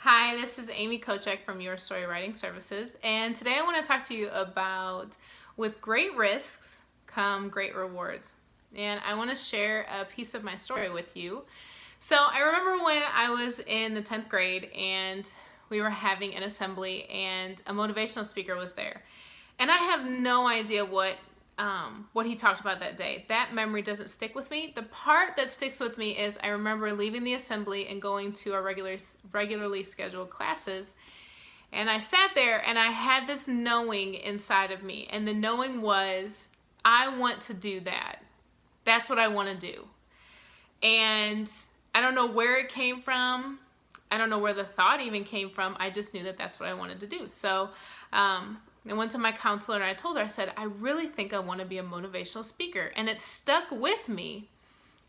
Hi, this is Amy Kochek from Your Story Writing Services, and today I want to talk to you about with great risks come great rewards. And I want to share a piece of my story with you. So I remember when I was in the 10th grade and we were having an assembly and a motivational speaker was there. And I have no idea what he talked about that day. That memory doesn't stick with me. The part that sticks with me is I remember leaving the assembly and going to our regularly scheduled classes. And I sat there and I had this knowing inside of me. And the knowing was, I want to do that. That's what I want to do. And I don't know where it came from. I don't know where the thought even came from. I just knew that that's what I wanted to do. So I went to my counselor and I told her, I said, I really think I want to be a motivational speaker. And it stuck with me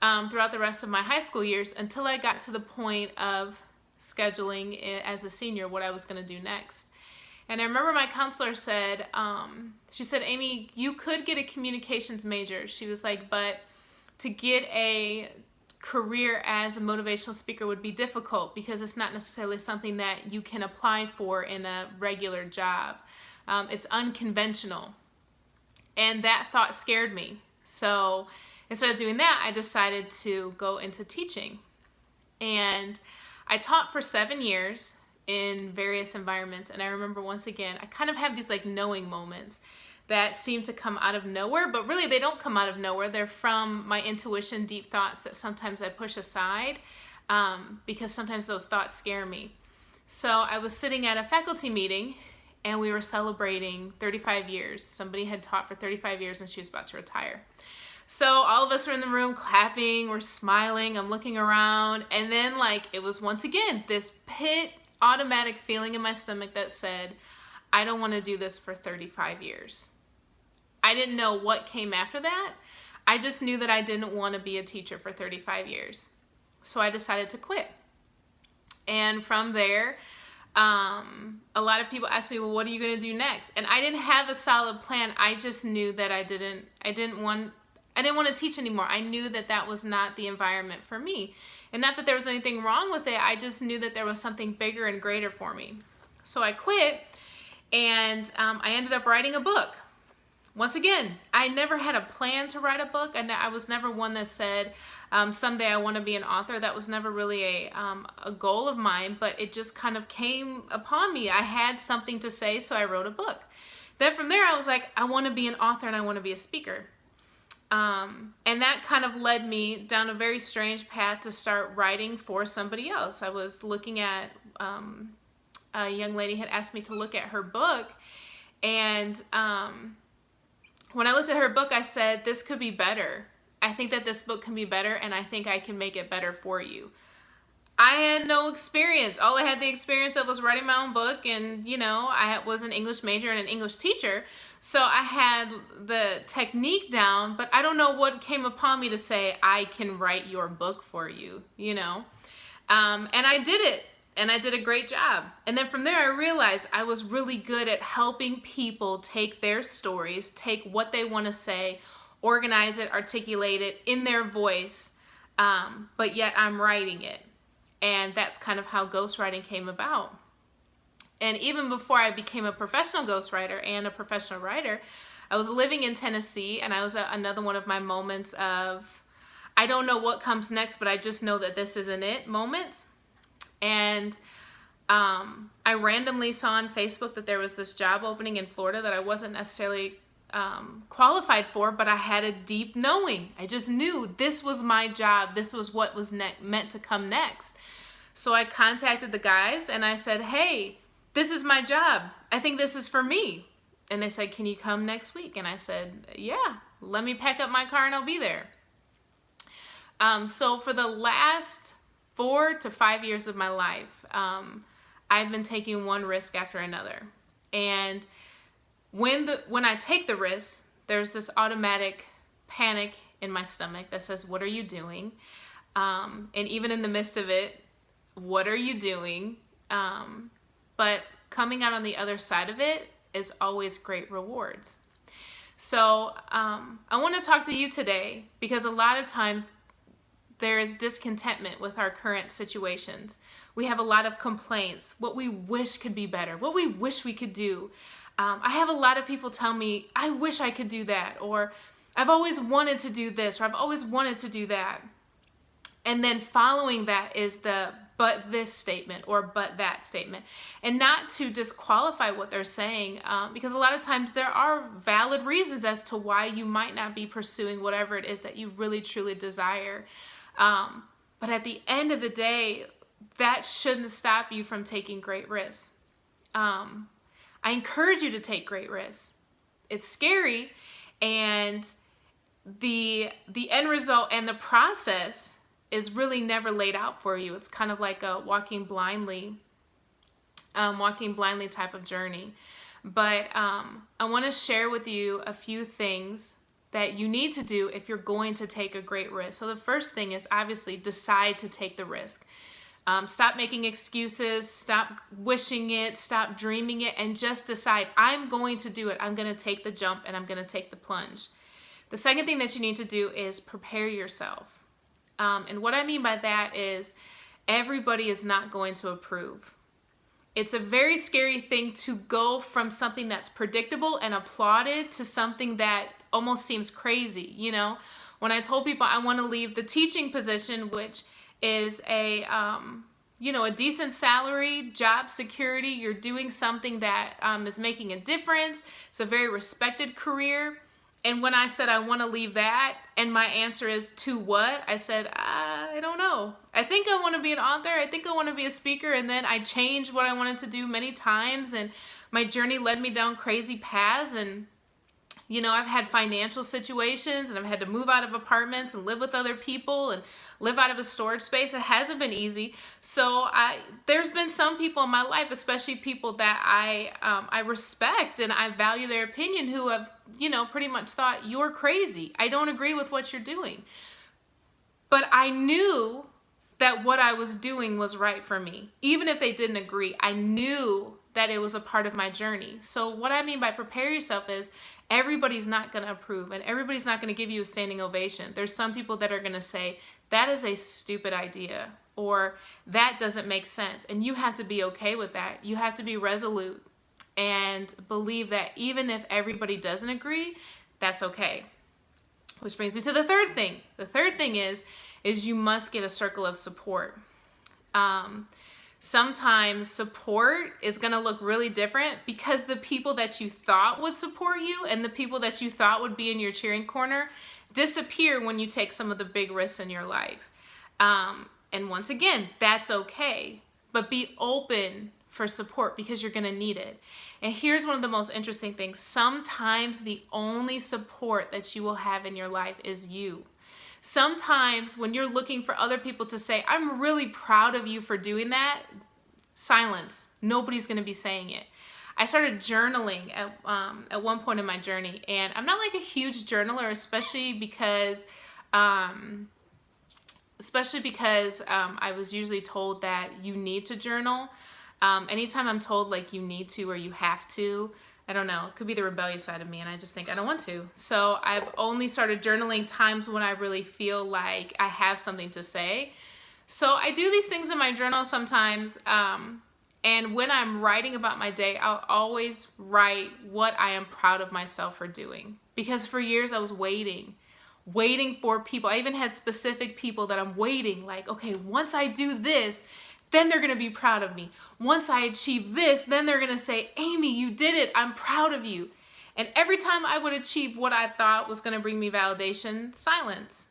throughout the rest of my high school years until I got to the point of scheduling it as a senior, what I was going to do next. And I remember my counselor said, she said, Amy, you could get a communications major. She was like, but to get a career as a motivational speaker would be difficult because it's not necessarily something that you can apply for in a regular job. It's unconventional. And that thought scared me. So instead of doing that, I decided to go into teaching. And I taught for 7 years in various environments. And I remember once again, I kind of have these like knowing moments that seem to come out of nowhere, but really they don't come out of nowhere. They're from my intuition, deep thoughts that sometimes I push aside because sometimes those thoughts scare me. So I was sitting at a faculty meeting and we were celebrating 35 years. Somebody had taught for 35 years and she was about to retire. So all of us are in the room clapping, we're smiling, I'm looking around, and then like it was once again this pit automatic feeling in my stomach that said, I don't want to do this for 35 years. I didn't know what came after that. I just knew that I didn't want to be a teacher for 35 years. So I decided to quit. And from there, a lot of people asked me, well, what are you going to do next? And I didn't have a solid plan. I just knew that I didn't want to teach anymore. I knew that that was not the environment for me. And not that there was anything wrong with it. I just knew that there was something bigger and greater for me. So I quit and I ended up writing a book. Once again, I never had a plan to write a book. I was never one that said, someday I want to be an author. That was never really a goal of mine, but it just kind of came upon me. I had something to say, so I wrote a book. Then from there, I was like, I want to be an author and I want to be a speaker. And that kind of led me down a very strange path to start writing for somebody else. I was looking at, a young lady had asked me to look at her book, and when I looked at her book, I said, this could be better. I think that this book can be better, and I think I can make it better for you. I had no experience. All I had the experience of was writing my own book, and, you know, I was an English major and an English teacher, so I had the technique down, but I don't know what came upon me to say, I can write your book for you, you know? And I did it. And I did a great job. And then from there, I realized I was really good at helping people take their stories, take what they want to say, organize it, articulate it in their voice, but yet I'm writing it. And that's kind of how ghostwriting came about. And even before I became a professional ghostwriter and a professional writer, I was living in Tennessee, and I was another one of my moments of, I don't know what comes next, but I just know that this isn't it moments. And I randomly saw on Facebook that there was this job opening in Florida that I wasn't necessarily qualified for, but I had a deep knowing. I just knew this was my job. This was what was meant to come next. So I contacted the guys and I said, hey, this is my job. I think this is for me. And they said, can you come next week? And I said, yeah, let me pack up my car and I'll be there. So for the last 4 to 5 years of my life, I've been taking one risk after another. And when I take the risk, there's this automatic panic in my stomach that says, what are you doing? And even in the midst of it, what are you doing? But coming out on the other side of it is always great rewards. So I want to talk to you today because a lot of times there's discontentment with our current situations. We have a lot of complaints, what we wish could be better, what we wish we could do. I have a lot of people tell me, I wish I could do that, or I've always wanted to do this, or I've always wanted to do that. And then following that is the but this statement or but that statement. And not to disqualify what they're saying, because a lot of times there are valid reasons as to why you might not be pursuing whatever it is that you really truly desire. But at the end of the day, that shouldn't stop you from taking great risks. I encourage you to take great risks. It's scary, and the end result and the process is really never laid out for you. It's kind of like a walking blindly type of journey. But I want to share with you a few things that you need to do if you're going to take a great risk. So the first thing is obviously decide to take the risk. Stop making excuses, stop wishing it, stop dreaming it, and just decide, I'm going to do it. I'm going to take the jump and I'm going to take the plunge. The second thing that you need to do is prepare yourself. And what I mean by that is everybody is not going to approve. It's a very scary thing to go from something that's predictable and applauded to something that almost seems crazy. You know, when I told people I want to leave the teaching position, which is a decent salary, job security, you're doing something that is making a difference. It's a very respected career. And when I said I want to leave that, and my answer is to what? I said, I don't know. I think I want to be an author. I think I want to be a speaker. And then I changed what I wanted to do many times. And my journey led me down crazy paths. And, you know, I've had financial situations, and I've had to move out of apartments and live with other people and live out of a storage space. It hasn't been easy. So there's been some people in my life, especially people that I respect and I value their opinion, who have, pretty much thought, you're crazy. I don't agree with what you're doing. But I knew that what I was doing was right for me. Even if they didn't agree, I knew that it was a part of my journey. So what I mean by prepare yourself is everybody's not going to approve, and everybody's not going to give you a standing ovation. There's some people that are going to say, that is a stupid idea, or that doesn't make sense. And you have to be okay with that. You have to be resolute and believe that even if everybody doesn't agree, that's okay. Which brings me to the third thing. The third thing is you must get a circle of support. Sometimes support is going to look really different, because the people that you thought would support you and the people that you thought would be in your cheering corner disappear when you take some of the big risks in your life. And once again, that's okay, but be open for support, because you're going to need it. And here's one of the most interesting things. Sometimes the only support that you will have in your life is you. Sometimes when you're looking for other people to say, I'm really proud of you for doing that, silence. Nobody's going to be saying it. I started journaling at one point in my journey, and I'm not like a huge journaler, especially because I was usually told that you need to journal. Anytime I'm told like you need to or you have to, I don't know, it could be the rebellious side of me, and I just think I don't want to. So I've only started journaling times when I really feel like I have something to say. So I do these things in my journal sometimes, and when I'm writing about my day, I'll always write what I am proud of myself for doing. Because for years I was waiting for people. I even had specific people that I'm waiting, like, okay, once I do this, then they're going to be proud of me. Once I achieve this, then they're going to say, Amy, you did it. I'm proud of you. And every time I would achieve what I thought was going to bring me validation, silence,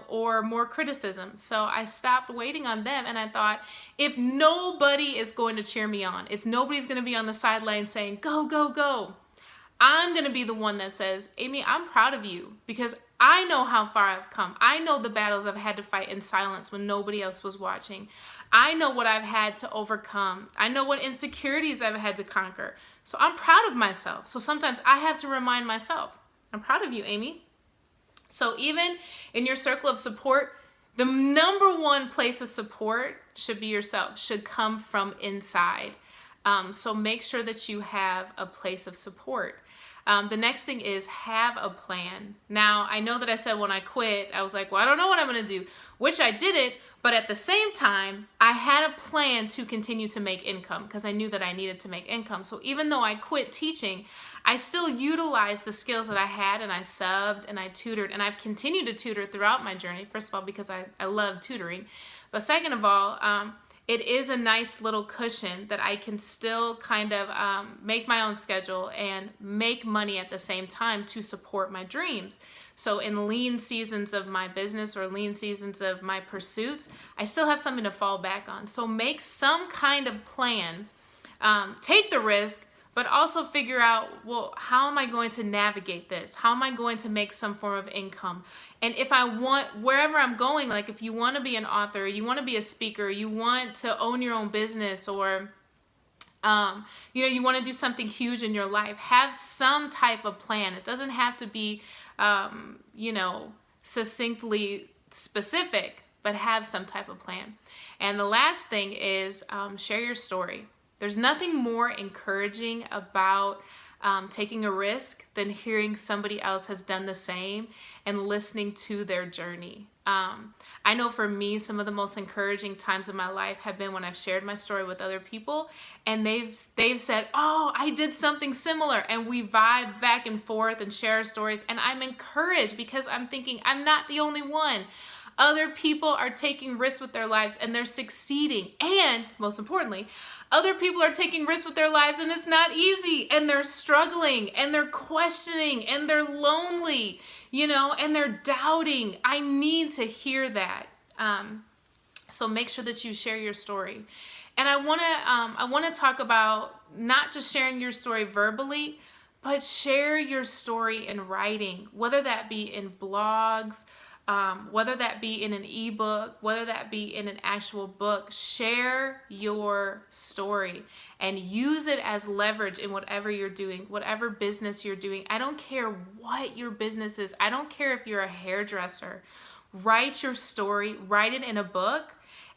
or more criticism. So I stopped waiting on them, and I thought, if nobody is going to cheer me on, if nobody's going to be on the sideline saying, go, go, go, I'm going to be the one that says, Amy, I'm proud of you, because I know how far I've come. I know the battles I've had to fight in silence when nobody else was watching. I know what I've had to overcome. I know what insecurities I've had to conquer. So I'm proud of myself. So sometimes I have to remind myself, I'm proud of you, Amy. So even in your circle of support, the number one place of support should be yourself, should come from inside. So make sure that you have a place of support. The next thing is have a plan. Now, I know that I said when I quit, I was like, well, I don't know what I'm going to do, which I didn't. But at the same time, I had a plan to continue to make income because I knew that I needed to make income. So even though I quit teaching, I still utilized the skills that I had, and I subbed and I tutored, and I've continued to tutor throughout my journey. First of all, because I love tutoring. But second of all, it is a nice little cushion that I can still kind of make my own schedule and make money at the same time to support my dreams. So in lean seasons of my business or lean seasons of my pursuits, I still have something to fall back on. So make some kind of plan, take the risk, but also figure out, well, how am I going to navigate this? How am I going to make some form of income? And if I want, wherever I'm going, like if you want to be an author, you want to be a speaker, you want to own your own business, or you want to do something huge in your life, have some type of plan. It doesn't have to be, succinctly specific, but have some type of plan. And the last thing is share your story. There's nothing more encouraging about taking a risk than hearing somebody else has done the same and listening to their journey. I know for me, some of the most encouraging times of my life have been when I've shared my story with other people, and they've said, oh, I did something similar, and we vibe back and forth and share our stories, and I'm encouraged because I'm thinking I'm not the only one. Other people are taking risks with their lives and they're succeeding. And most importantly, other people are taking risks with their lives and it's not easy, and they're struggling and they're questioning and they're lonely, and they're doubting. I need to hear that. So make sure that you share your story. And I want to talk about not just sharing your story verbally, but share your story in writing, whether that be in blogs, whether that be in an ebook, whether that be in an actual book. Share your story and use it as leverage in whatever you're doing, whatever business you're doing. I don't care what your business is. I don't care if you're a hairdresser. Write your story, write it in a book,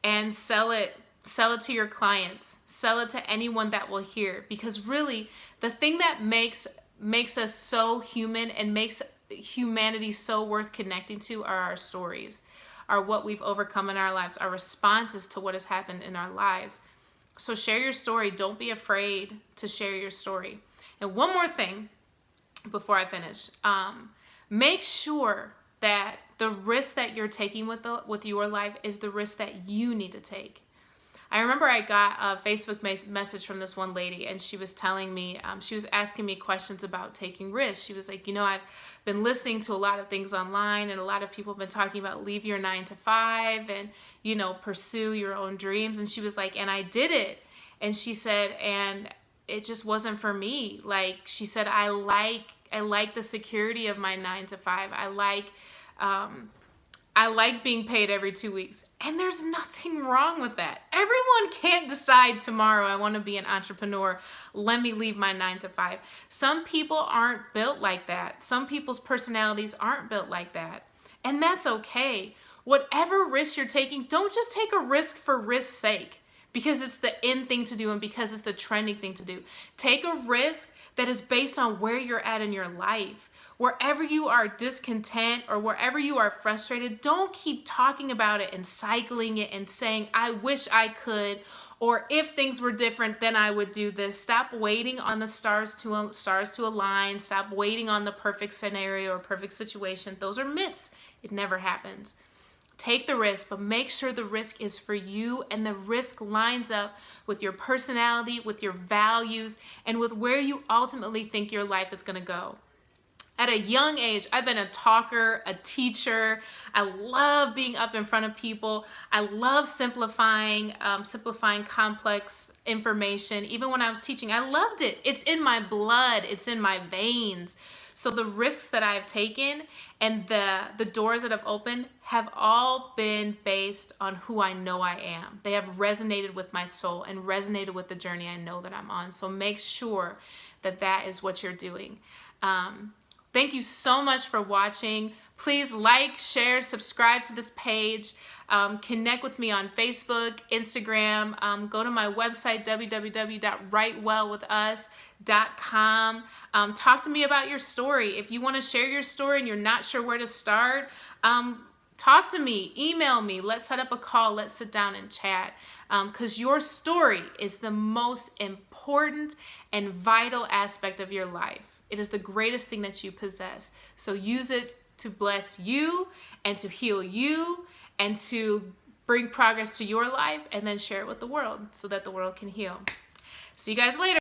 and sell it to your clients. Sell it to anyone that will hear. Because really, the thing that makes us so human and makes humanity so worth connecting to are our stories, are what we've overcome in our lives, our responses to what has happened in our lives. So share your story. Don't be afraid to share your story. And one more thing before I finish, make sure that the risk that you're taking with your life is the risk that you need to take. I remember I got a Facebook message from this one lady, and she was telling me, she was asking me questions about taking risks. She was like, I've been listening to a lot of things online, and a lot of people have been talking about leave your 9-to-5 and, pursue your own dreams. And she was like, and I did it. And she said, and it just wasn't for me. Like, she said, I like the security of my 9-to-5. I like being paid every 2 weeks. And there's nothing wrong with that. Everyone can't decide tomorrow, I want to be an entrepreneur. Let me leave my 9-to-5. Some people aren't built like that. Some people's personalities aren't built like that. And that's okay. Whatever risk you're taking, don't just take a risk for risk's sake, because it's the in thing to do and because it's the trending thing to do. Take a risk that is based on where you're at in your life. Wherever you are discontent or wherever you are frustrated, don't keep talking about it and cycling it and saying, I wish I could, or if things were different, then I would do this. Stop waiting on the stars to align. Stop waiting on the perfect scenario or perfect situation. Those are myths. It never happens. Take the risk, but make sure the risk is for you and the risk lines up with your personality, with your values, and with where you ultimately think your life is going to go. At a young age, I've been a talker, a teacher. I love being up in front of people. I love simplifying complex information. Even when I was teaching, I loved it. It's in my blood. It's in my veins. So the risks that I've taken and the doors that I've opened have all been based on who I know I am. They have resonated with my soul and resonated with the journey I know that I'm on. So make sure that that is what you're doing. Thank you so much for watching. Please like, share, subscribe to this page. Connect with me on Facebook, Instagram. Go to my website, www.writewellwithus.com. Talk to me about your story. If you want to share your story and you're not sure where to start, talk to me, email me. Let's set up a call. Let's sit down and chat. Because your story is the most important and vital aspect of your life. It is the greatest thing that you possess. So use it to bless you and to heal you and to bring progress to your life, and then share it with the world so that the world can heal. See you guys later.